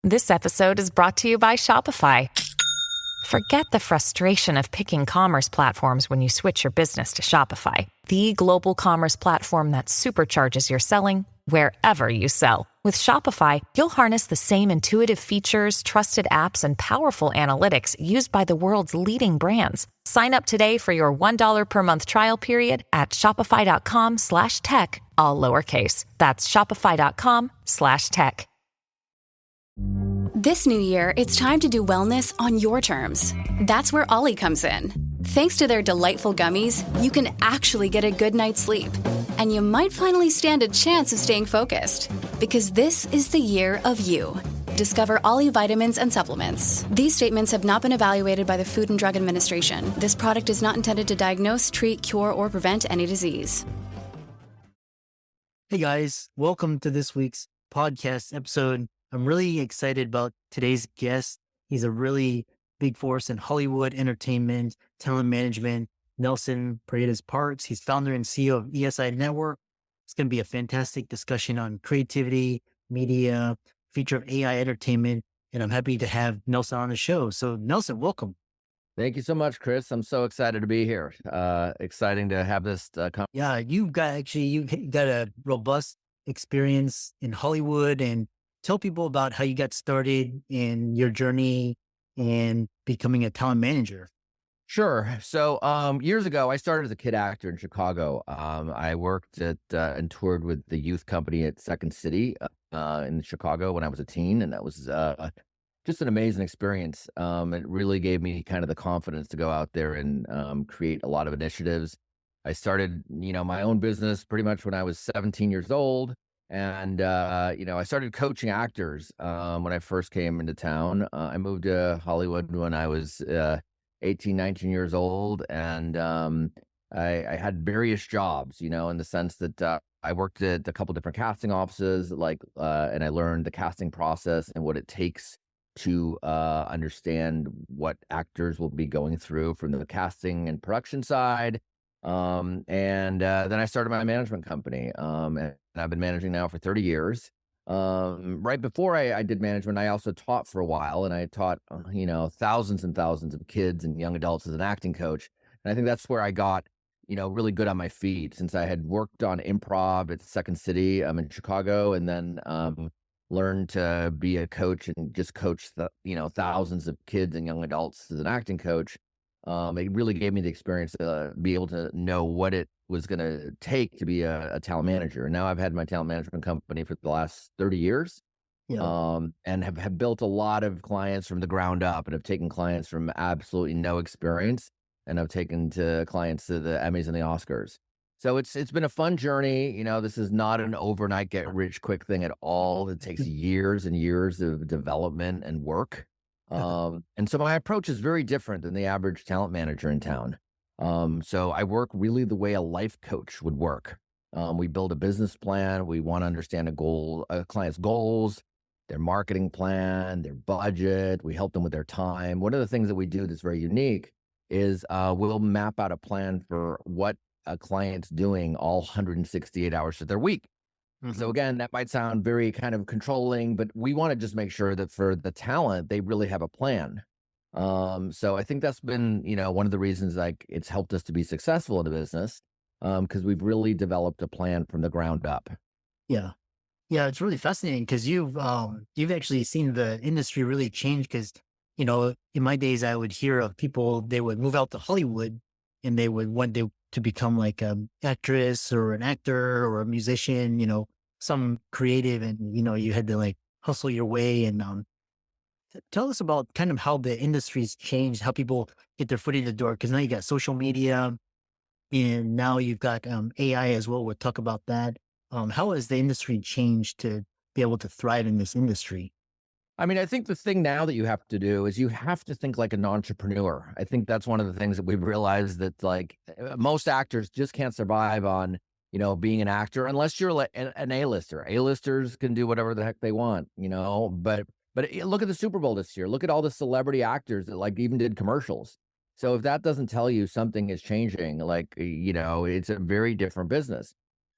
This episode is brought to you by Shopify. Forget the frustration of picking commerce platforms when you switch your business to Shopify, the global commerce platform that supercharges your selling wherever you sell. With Shopify, you'll harness the same intuitive features, trusted apps, and powerful analytics used by the world's leading brands. Sign up today for your $1 per month trial period at shopify.com/tech, all lowercase. That's shopify.com/tech. This new year, it's time to do wellness on your terms. That's where Ollie comes in. Thanks to their delightful gummies, you can actually get a good night's sleep. And you might finally stand a chance of staying focused. Because this is the year of you. Discover Ollie vitamins and supplements. These statements have not been evaluated by the Food and Drug Administration. This product is not intended to diagnose, treat, cure, or prevent any disease. Hey guys, welcome to this week's podcast episode. I'm really excited about today's guest. He's a really big force in Hollywood entertainment, talent management, Nelson Paredez-Parks. He's founder and CEO of ESI Network. It's going to be a fantastic discussion on creativity, media, future of AI entertainment, and I'm happy to have Nelson on the show. So Nelson, welcome. Thank you so much, Chris. I'm so excited to be here. Exciting to have this. Yeah, you got a robust experience in Hollywood, and tell people about how you got started in your journey and becoming a talent manager. Sure. So years ago, I started as a kid actor in Chicago. I worked at and toured with the youth company at Second City in Chicago when I was a teen, and that was just an amazing experience. It really gave me kind of the confidence to go out there and create a lot of initiatives. I started, my own business pretty much when I was 17 years old. And, I started coaching actors when I first came into town. I moved to Hollywood when I was 18, 19 years old. And I had various jobs, in the sense that I worked at a couple different casting offices, and I learned the casting process and what it takes to understand what actors will be going through from the casting and production side. Then I started my management company, and I've been managing now for 30 years. Right before I did management, I also taught for a while, and I taught, thousands and thousands of kids and young adults as an acting coach. And I think that's where I got, really good on my feet, since I had worked on improv at Second City, in Chicago, and then, learned to be a coach and just coach thousands of kids and young adults as an acting coach. It really gave me the experience to be able to know what it was going to take to be a talent manager. And now I've had my talent management company for the last 30 years, and have built a lot of clients from the ground up, and have taken clients from absolutely no experience, and I've taken to clients to the Emmys and the Oscars. So it's been a fun journey. This is not an overnight get rich quick thing at all. It takes years and years of development and work. And so my approach is very different than the average talent manager in town. So I work really the way a life coach would work. We build a business plan. We want to understand a client's goals, their marketing plan, their budget. We help them with their time. One of the things that we do that's very unique is we'll map out a plan for what a client's doing all 168 hours of their week. So again, that might sound very kind of controlling, but we want to just make sure that for the talent, they really have a plan. So I think that's been, one of the reasons it's helped us to be successful in the business, because we've really developed a plan from the ground up. Yeah. Yeah. It's really fascinating because you've actually seen the industry really change because, in my days, I would hear of people, they would move out to Hollywood and they would want to become like an actress or an actor or a musician, some creative, and, you had to hustle your way. And tell us about kind of how the industry's changed, how people get their foot in the door. Because now you got social media, and now you've got AI as well. We'll talk about that. How has the industry changed to be able to thrive in this industry? I mean, I think the thing now that you have to do is you have to think like an entrepreneur. I think that's one of the things that we've realized, that most actors just can't survive on, being an actor unless you're an A-lister. A-listers can do whatever the heck they want, but look at the Super Bowl this year. Look at all the celebrity actors that even did commercials. So if that doesn't tell you something is changing, it's a very different business.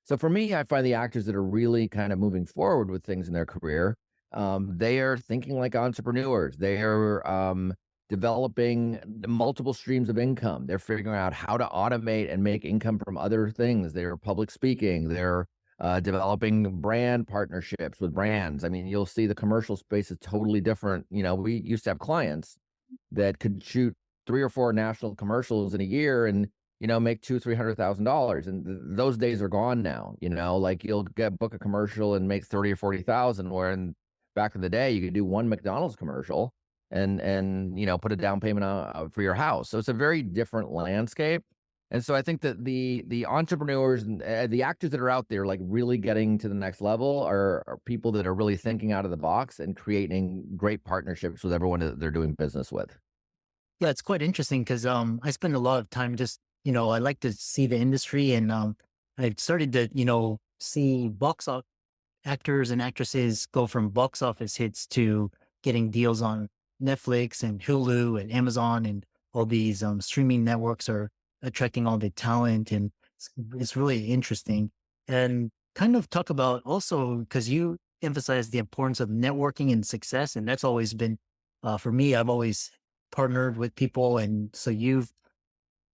So for me, I find the actors that are really kind of moving forward with things in their career, They are thinking like entrepreneurs. They are developing multiple streams of income. They're figuring out how to automate and make income from other things. They're public speaking. They're developing brand partnerships with brands. I mean, you'll see the commercial space is totally different. We used to have clients that could shoot 3 or 4 national commercials in a year and make $200,000-300,000, and those days are gone now. Like you'll book a commercial and make 30 or 40,000, where back in the day you could do one McDonald's commercial and put a down payment for your house. So it's a very different landscape. And so I think that the entrepreneurs and the actors that are out there, like really getting to the next level, are people that are really thinking out of the box and creating great partnerships with everyone that they're doing business with. Yeah, it's quite interesting because I spend a lot of time just, I like to see the industry, and I've started to, see actors and actresses go from box office hits to getting deals on Netflix and Hulu and Amazon, and all these streaming networks are attracting all the talent, and it's really interesting. And kind of talk about also, because you emphasize the importance of networking and success, and that's always been for me. I've always partnered with people, and so you've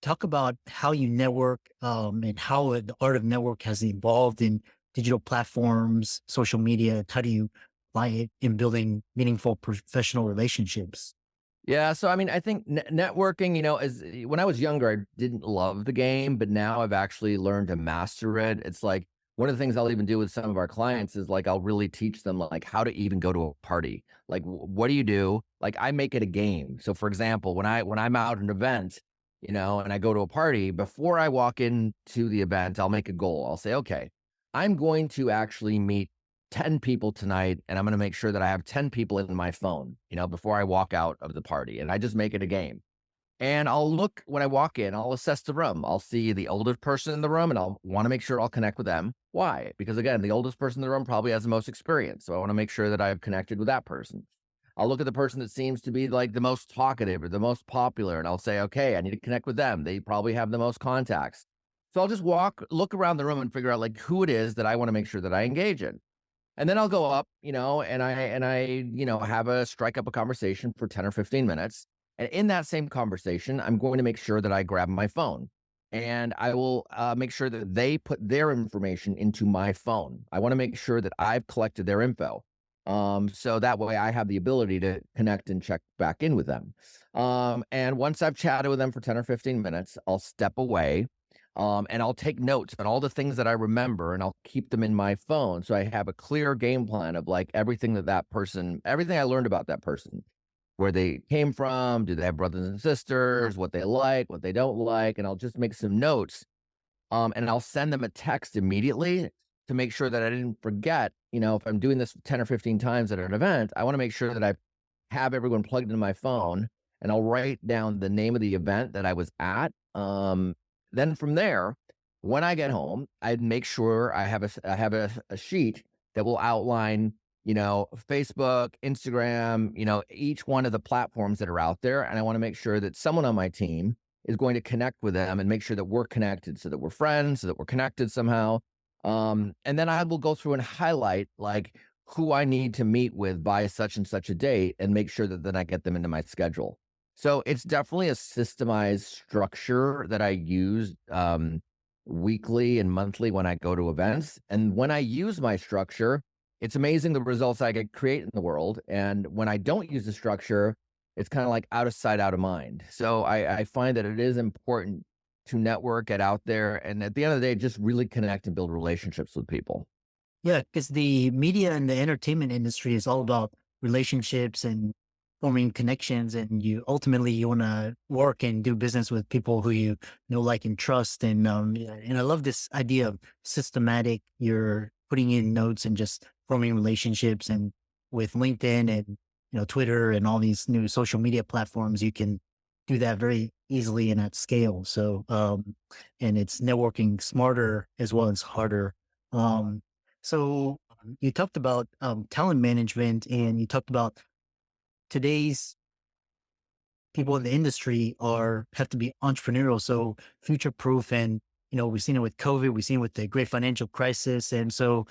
talk about how you network, and how the art of network has evolved in digital platforms, social media. How do you apply it in building meaningful professional relationships? Yeah, so I mean, I think networking, as when I was younger, I didn't love the game, but now I've actually learned to master it. It's like one of the things I'll even do with some of our clients is like I'll really teach them like how to even go to a party. Like, what do you do? Like, I make it a game. So, for example, when I'm out at an event, and I go to a party, before I walk into the event, I'll make a goal. I'll say, okay, I'm going to actually meet 10 people tonight, and I'm going to make sure that I have 10 people in my phone, before I walk out of the party. And I just make it a game. And I'll look when I walk in, I'll assess the room. I'll see the oldest person in the room, and I'll want to make sure I'll connect with them. Why? Because again, the oldest person in the room probably has the most experience. So I want to make sure that I've connected with that person. I'll look at the person that seems to be like the most talkative or the most popular, and I'll say, okay, I need to connect with them. They probably have the most contacts. So I'll just look around the room and figure out like who it is that I want to make sure that I engage in. And then I'll go up, and I strike up a conversation for 10 or 15 minutes. And in that same conversation, I'm going to make sure that I grab my phone, and I will make sure that they put their information into my phone. I want to make sure that I've collected their info. So that way I have the ability to connect and check back in with them. And once I've chatted with them for 10 or 15 minutes, I'll step away. And I'll take notes on all the things that I remember, and I'll keep them in my phone. So I have a clear game plan of like everything everything I learned about that person, where they came from, do they have brothers and sisters, what they like, what they don't like. And I'll just make some notes. And I'll send them a text immediately to make sure that I didn't forget. If I'm doing this 10 or 15 times at an event, I want to make sure that I have everyone plugged into my phone, and I'll write down the name of the event that I was at. Then from there, when I get home, I'd make sure I have a sheet that will outline, Facebook, Instagram, each one of the platforms that are out there. And I want to make sure that someone on my team is going to connect with them and make sure that we're connected, so that we're friends, so that we're connected somehow. And then I will go through and highlight like who I need to meet with by such and such a date, and make sure that then I get them into my schedule. So it's definitely a systemized structure that I use weekly and monthly when I go to events. And when I use my structure, it's amazing the results I get create in the world. And when I don't use the structure, it's kind of like out of sight, out of mind. So I find that it is important to network, get out there, and at the end of the day, just really connect and build relationships with people. Yeah, because the media and the entertainment industry is all about relationships and forming connections, and you want to work and do business with people who you know, like, and trust. And I love this idea of systematic. You're putting in notes and just forming relationships, and with LinkedIn and Twitter and all these new social media platforms, you can do that very easily and at scale. So and it's networking smarter as well as harder. So you talked about talent management, and you talked about today's people in the industry have to be entrepreneurial, so future proof. And we've seen it with COVID, we've seen it with the great financial crisis. And so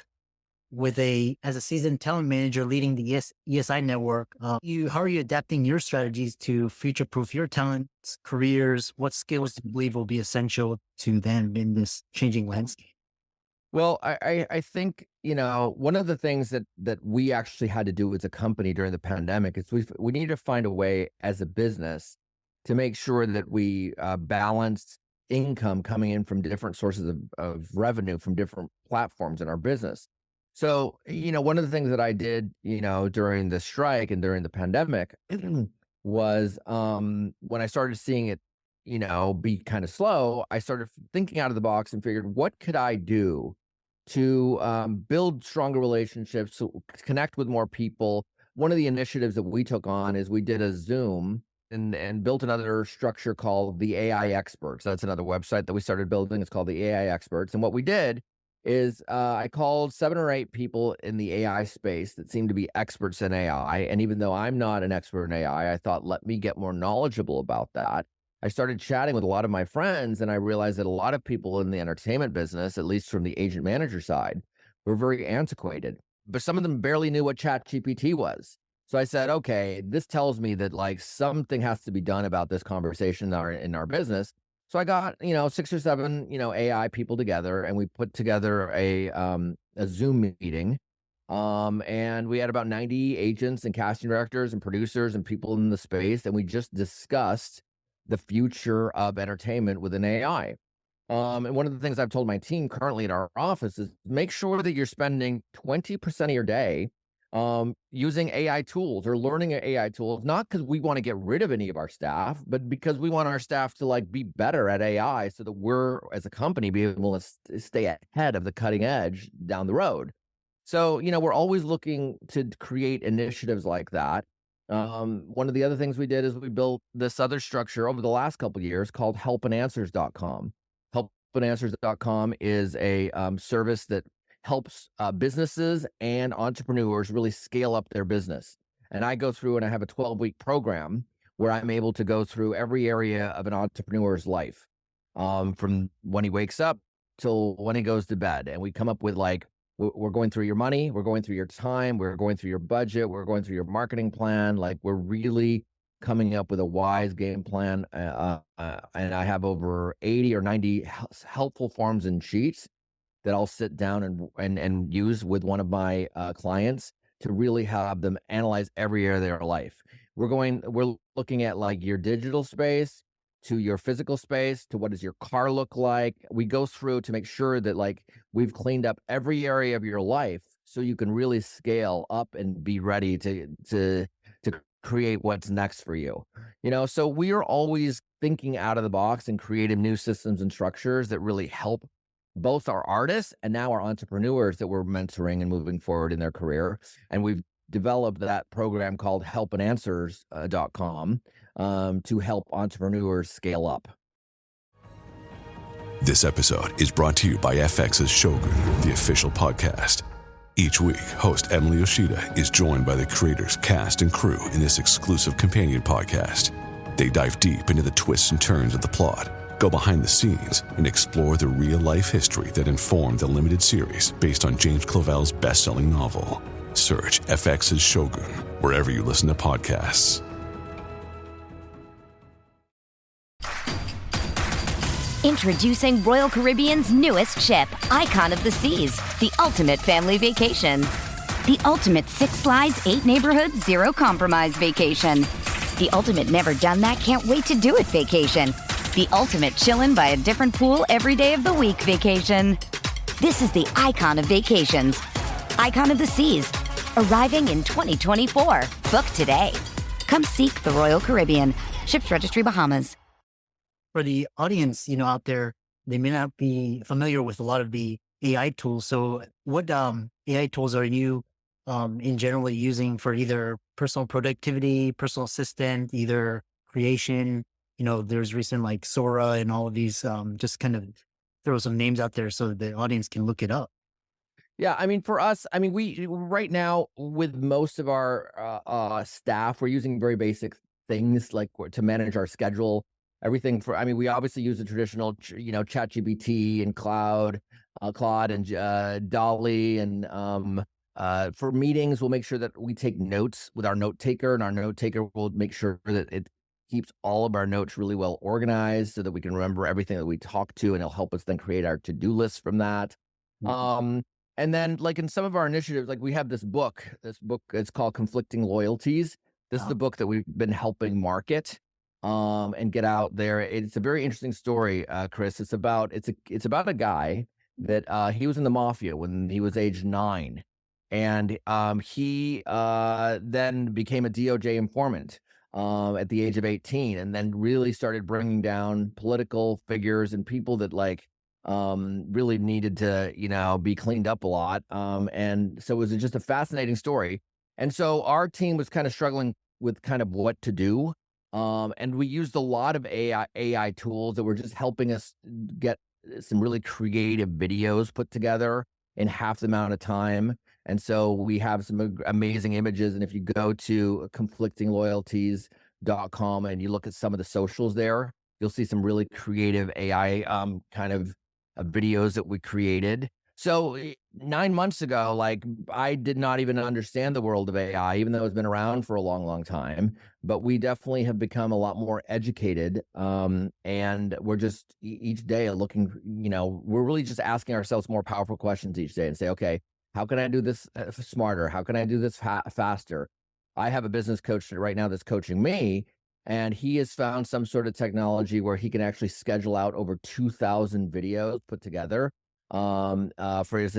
as a seasoned talent manager leading the ESI Network, how are you adapting your strategies to future-proof your talents, careers? What skills do you believe will be essential to them in this changing landscape? Well, I think, one of the things that we actually had to do as a company during the pandemic is we need to find a way as a business to make sure that we balance income coming in from different sources of revenue from different platforms in our business. So, one of the things that I did, during the strike and during the pandemic was when I started seeing it, be kind of slow, I started thinking out of the box and figured, what could I do to build stronger relationships, to connect with more people? One of the initiatives that we took on is we did a Zoom and built another structure called the AI Experts. That's another website that we started building. It's called the AI Experts. And what we did is I called 7 or 8 people in the AI space that seemed to be experts in AI. And even though I'm not an expert in AI, I thought, let me get more knowledgeable about that. I started chatting with a lot of my friends, and I realized that a lot of people in the entertainment business, at least from the agent manager side, were very antiquated. But some of them barely knew what ChatGPT was. So I said, okay, this tells me that like something has to be done about this conversation in our business. So I got, 6 or 7, AI people together, and we put together a Zoom meeting. And we had about 90 agents and casting directors and producers and people in the space, and we just discussed the future of entertainment with an AI. And one of the things I've told my team currently in our office is make sure that you're spending 20% of your day using AI tools or learning AI tools, not because we want to get rid of any of our staff, but because we want our staff to like be better at AI so that we're, as a company, be able to stay ahead of the cutting edge down the road. So, we're always looking to create initiatives like that. One of the other things we did is we built this other structure over the last couple of years called helpandanswers.com. Helpandanswers.com is a service that helps businesses and entrepreneurs really scale up their business. And I go through and I have a 12-week program where I'm able to go through every area of an entrepreneur's life, from when he wakes up till when he goes to bed. And we come up with like, we're going through your money, we're going through your time, we're going through your budget, we're going through your marketing plan. Like we're really coming up with a wise game plan. And I have over 80 or 90 helpful forms and sheets that I'll sit down and use with one of my clients to really have them analyze every area of their life. We're looking at like your digital space to your physical space, to what does your car look like. We go through to make sure that like we've cleaned up every area of your life so you can really scale up and be ready to create what's next for you. So we are always thinking out of the box and creating new systems and structures that really help both our artists and now our entrepreneurs that we're mentoring and moving forward in their career. And we've developed that program called helpandanswers.com to help entrepreneurs scale up. This episode is brought to you by FX's Shogun, the official podcast. Each week, host Emily Yoshida is joined by the creators, cast, and crew in this exclusive companion podcast. They dive deep into the twists and turns of the plot, go behind the scenes, and explore the real-life history that informed the limited series based on James Clavell's best-selling novel. Search FX's Shogun wherever you listen to podcasts. Introducing Royal Caribbean's newest ship, Icon of the Seas, the ultimate family vacation. The ultimate 6 slides, 8 neighborhoods, 0 compromise vacation. The ultimate never done that, can't wait to do it vacation. The ultimate chillin' by a different pool every day of the week vacation. This is the Icon of Vacations. Icon of the Seas, arriving in 2024. Book today. Come seek the Royal Caribbean. Ships Registry, Bahamas. For the audience, out there, they may not be familiar with a lot of the AI tools. So what AI tools are you in generally using for either personal productivity, personal assistant, either creation? There's recent like Sora and all of these, just kind of throw some names out there so the audience can look it up. Yeah, for us, we right now with most of our staff, we're using very basic things like to manage our schedule. Everything we obviously use the traditional, ChatGPT and cloud. Claude and Dolly. And for meetings, we'll make sure that we take notes with our note taker, and our note taker will make sure that it keeps all of our notes really well organized so that we can remember everything that we talk to, and it'll help us then create our to-do list from that. And then like in some of our initiatives, like we have this book, it's called Conflicting Loyalties. This is the book that we've been helping market and get out there. It's a very interesting story, Chris. It's about a guy that he was in the mafia when he was age 9. And he then became a DOJ informant at the age of 18, and then really started bringing down political figures and people that like really needed to, be cleaned up a lot. And so it was just a fascinating story. And so our team was kind of struggling with kind of what to do. And we used a lot of AI tools that were just helping us get some really creative videos put together in half the amount of time. And so we have some amazing images. And if you go to conflictingloyalties.com and you look at some of the socials there, you'll see some really creative AI kind of videos that we created. So 9 months ago, like I did not even understand the world of AI, even though it's been around for a long, long time. But we definitely have become a lot more educated. And we're just each day looking, we're really just asking ourselves more powerful questions each day and say, okay, how can I do this smarter? How can I do this faster? I have a business coach right now that's coaching me, and he has found some sort of technology where he can actually schedule out over 2,000 videos put together for his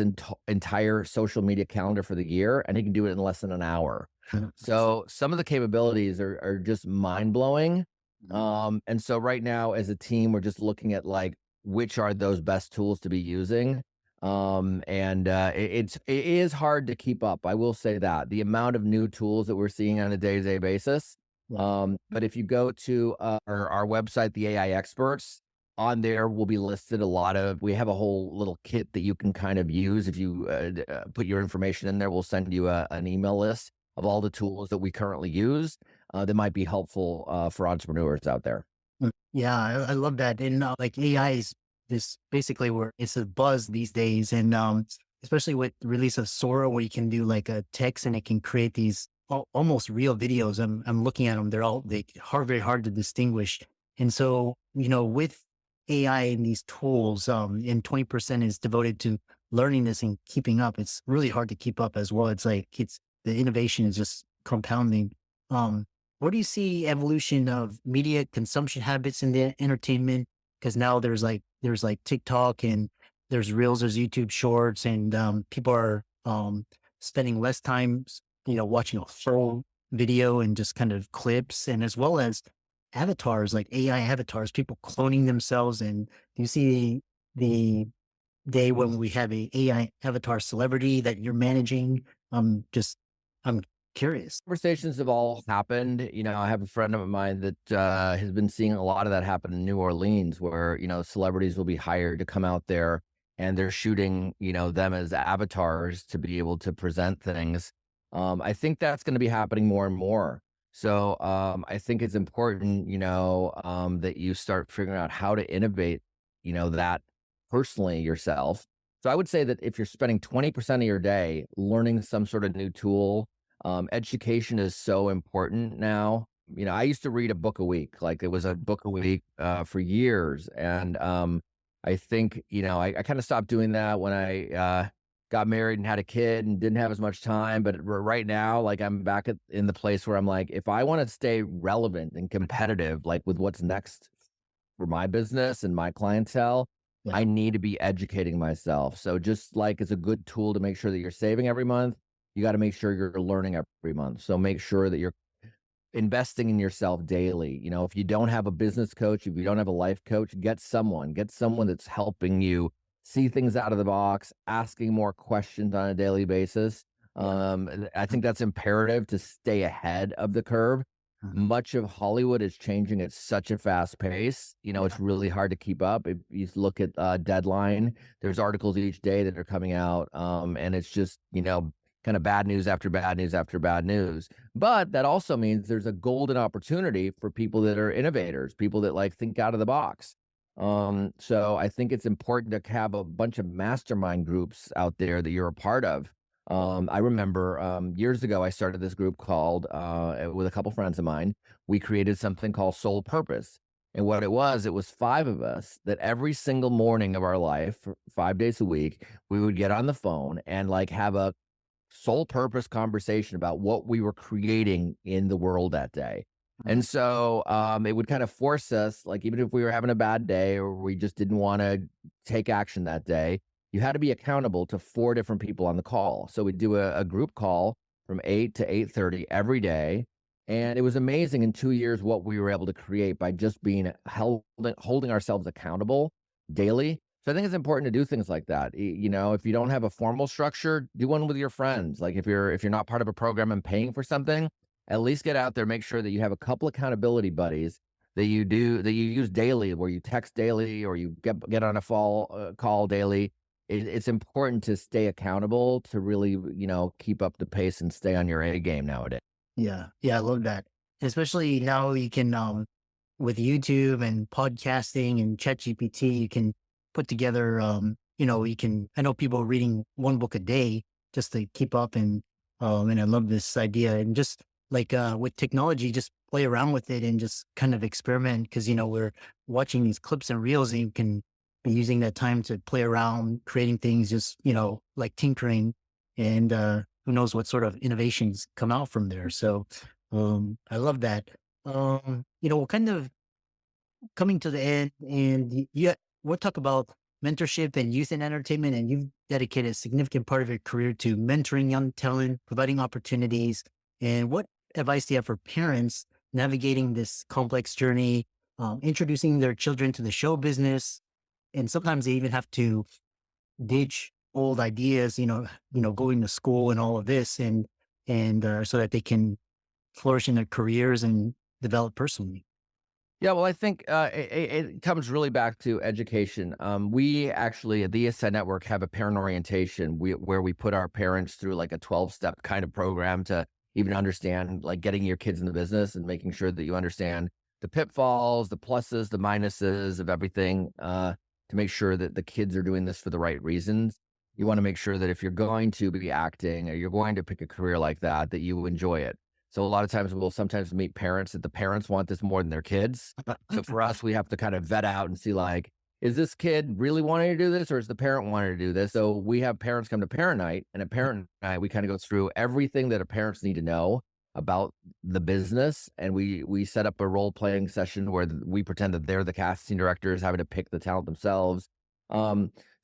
entire social media calendar for the year, and he can do it in less than an hour. So some of the capabilities are just mind-blowing. And so right now as a team, we're just looking at like, which are those best tools to be using. It is hard to keep up. I will say that the amount of new tools that we're seeing on a day-to-day basis. But if you go to our website, the AI Experts, on there will be listed we have a whole little kit that you can kind of use. If you put your information in there, we'll send you an email list of all the tools that we currently use that might be helpful for entrepreneurs out there. Yeah, I love that. And like AI is this basically where it's a buzz these days. And especially with the release of Sora, where you can do like a text and it can create these almost real videos. I'm looking at them. They very hard to distinguish. And so, with AI and these tools, and 20% is devoted to learning this and keeping up. It's really hard to keep up as well. It's like, the innovation is just compounding. Where do you see evolution of media consumption habits in the entertainment? Because now there's like TikTok, and there's Reels, there's YouTube Shorts, and people are spending less time, watching a full video and just kind of clips, and as well as avatars, like AI avatars, people cloning themselves. And you see the day when we have a AI avatar celebrity that you're managing. I'm curious. Conversations have all happened. I have a friend of mine that has been seeing a lot of that happen in New Orleans, where, celebrities will be hired to come out there and they're shooting, them as avatars to be able to present things. I think that's going to be happening more and more. So I think it's important, that you start figuring out how to innovate, that personally yourself. So I would say that if you're spending 20% of your day learning some sort of new tool, education is so important now. I used to read a book a week, like it was a book a week for years. And I think, I kind of stopped doing that when I got married and had a kid and didn't have as much time. But right now, like I'm back in the place where I'm like, if I want to stay relevant and competitive, like with what's next for my business and my clientele, yeah, I need to be educating myself. So just like it's a good tool to make sure that you're saving every month, you got to make sure you're learning every month. So make sure that you're investing in yourself daily. If you don't have a business coach, if you don't have a life coach, get someone that's helping you see things out of the box, asking more questions on a daily basis. I think that's imperative to stay ahead of the curve. Much of Hollywood is changing at such a fast pace. It's really hard to keep up. If you look at Deadline, there's articles each day that are coming out, and it's just, kind of bad news after bad news after bad news. But that also means there's a golden opportunity for people that are innovators, people that like think out of the box. So I think it's important to have a bunch of mastermind groups out there that you're a part of. I remember years ago, I started this group called, with a couple friends of mine, we created something called Soul Purpose. And what it was 5 of us that every single morning of our life, for 5 days a week, we would get on the phone and like have a soul purpose conversation about what we were creating in the world that day. And so it would kind of force us, like even if we were having a bad day or we just didn't want to take action that day, you had to be accountable to 4 different people on the call. So we'd do a group call from 8 to 8:30 every day. And it was amazing in 2 years what we were able to create by just being holding ourselves accountable daily. So I think it's important to do things like that. You know, if you don't have a formal structure, do one with your friends. Like if you're not part of a program and paying for something, at least get out there, make sure that you have a couple accountability buddies that you use daily, where you text daily or you get on a call daily. It's important to stay accountable to really, you know, keep up the pace and stay on your A game nowadays. Yeah. Yeah. I love that. Especially now you can, with YouTube and podcasting and ChatGPT, you can put together, you know, I know people are reading 1 book a day just to keep up. And I love this idea. And just like, with technology, just play around with it and just kind of experiment. Cause, you know, we're watching these clips and reels and you can be using that time to play around, creating things, just, you know, like tinkering, and, who knows what sort of innovations come out from there. So, I love that. You know, we're kind of coming to the end, and we'll talk about mentorship and youth and entertainment. And you've dedicated a significant part of your career to mentoring young talent, providing opportunities. And what advice do you have for parents navigating this complex journey, introducing their children to the show business? And sometimes they even have to ditch old ideas, going to school and all of this, and so that they can flourish in their careers and develop personally. Yeah, well, I think it comes really back to education. We actually at the ESI Network have a parent orientation where we put our parents through like a 12-step kind of program to even understand like getting your kids in the business and making sure that you understand the pitfalls, the pluses, the minuses of everything, to make sure that the kids are doing this for the right reasons. You want to make sure that if you're going to be acting or you're going to pick a career like that, that you enjoy it. So a lot of times we'll sometimes meet parents that the parents want this more than their kids. So for us, we have to kind of vet out and see like, is this kid really wanting to do this or is the parent wanting to do this? So we have parents come to parent night, and at parent night, we kind of go through everything that parents need to know about the business. And we set up a role-playing session where we pretend that they're the casting directors having to pick the talent themselves.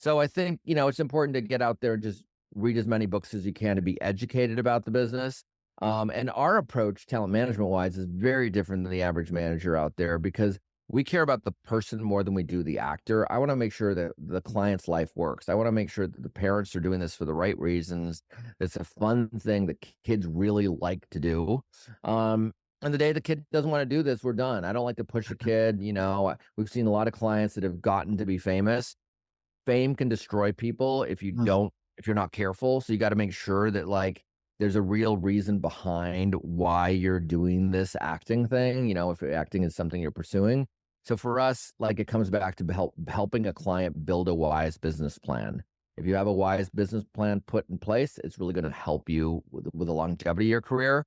So I think, it's important to get out there and just read as many books as you can to be educated about the business. And our approach, talent management wise, is very different than the average manager out there because we care about the person more than we do the actor. I want to make sure that the client's life works. I want to make sure that the parents are doing this for the right reasons. It's a fun thing that kids really like to do. And the day the kid doesn't want to do this, we're done. I don't like to push a kid. We've seen a lot of clients that have gotten to be famous. Fame can destroy people if you're not careful. So you got to make sure that like, there's a real reason behind why you're doing this acting thing, if acting is something you're pursuing. So for us, like it comes back to helping a client build a wise business plan. If you have a wise business plan put in place, it's really going to help you with the longevity of your career.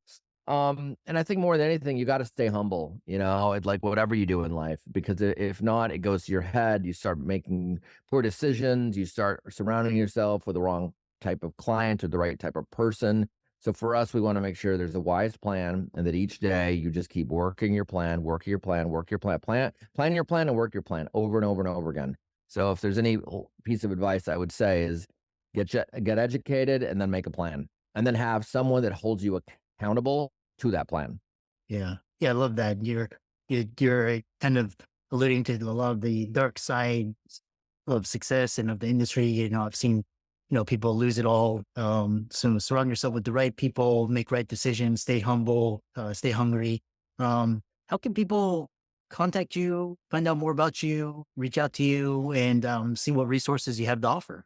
And I think more than anything, you got to stay humble, like whatever you do in life, because if not, it goes to your head. You start making poor decisions. You start surrounding yourself with the wrong type of client or the right type of person. So for us, we want to make sure there's a wise plan and that each day you just keep working your plan, plan your plan and work your plan over and over and over again. So if there's any piece of advice I would say is get educated and then make a plan and then have someone that holds you accountable to that plan. Yeah. Yeah. I love that. You're kind of alluding to a lot of the dark side of success and of the industry. I've seen people lose it all. So surround yourself with the right people, make right decisions, stay humble, stay hungry. How can people contact you, find out more about you, reach out to you, and see what resources you have to offer?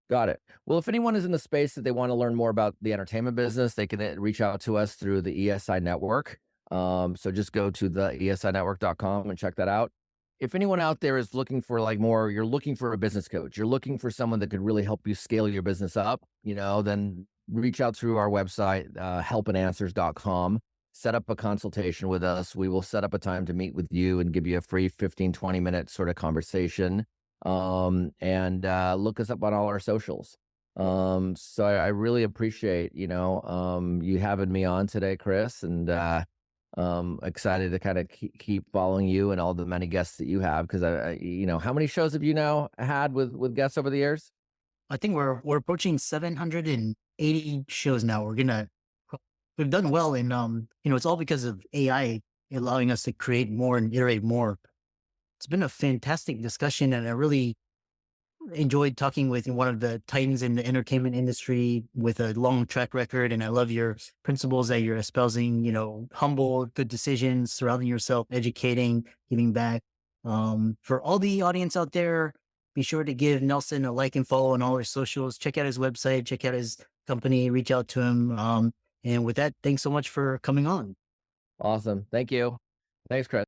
Got it. Well, if anyone is in the space that they want to learn more about the entertainment business, they can reach out to us through the ESI Network. So just go to the esinetwork.com and check that out. if anyone out there is looking for like more, you're looking for a business coach, you're looking for someone that could really help you scale your business up, then reach out through our website, helpandanswers.com. Set up a consultation with us. We will set up a time to meet with you and give you a free 15, 20-minute sort of conversation. And look us up on all our socials. So I really appreciate, you having me on today, Chris, and excited to kind of keep following you and all the many guests that you have. Because how many shows have you now had with guests over the years? I think we're approaching 780 shows now. We've done well, and it's all because of AI allowing us to create more and iterate more. It's been a fantastic discussion, and I really enjoyed talking with one of the titans in the entertainment industry with a long track record. And I love your principles that you're espousing, humble, good decisions, surrounding yourself, educating, giving back. For all the audience out there, be sure to give Nelson a like and follow on all his socials. Check out his website, check out his company, reach out to him. And with that, thanks so much for coming on. Awesome. Thank you. Thanks, Chris.